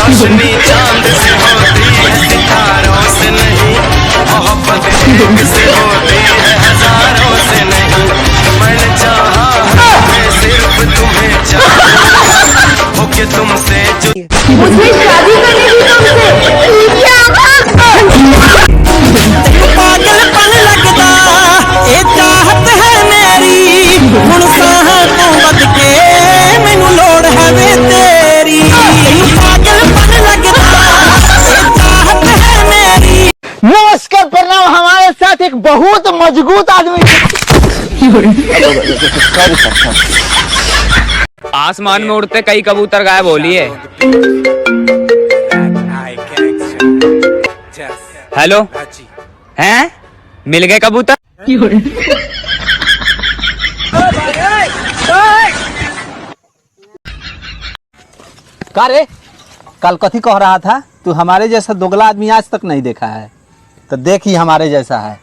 रोशनी चांद से होती है सितारों से नहीं, मोहब्बत एक से होती है हजारों से नहीं। मैंने चाहा मैं सिर्फ तुम्हें चाहूं, होके तुमसे जो मुझे शादी करनी थी तुमसे। क्या पागलपन लगदा ए चाहत है मेरी, हुण साह तू बद के मैनू लोड़ है वे तेरी। पागलपन लगदा ए चाहत है मेरी। नमस्कार प्रणाम। हमारे साथ एक बहुत मजबूत आदमी। आसमान में उड़ते कई कबूतर गायब हो लिए। हेलो हैं, मिल गए कबूतर? का रे, कल कथी कह रहा था तू? हमारे जैसा दोगला आदमी आज तक नहीं देखा है, तो देख ही हमारे जैसा है।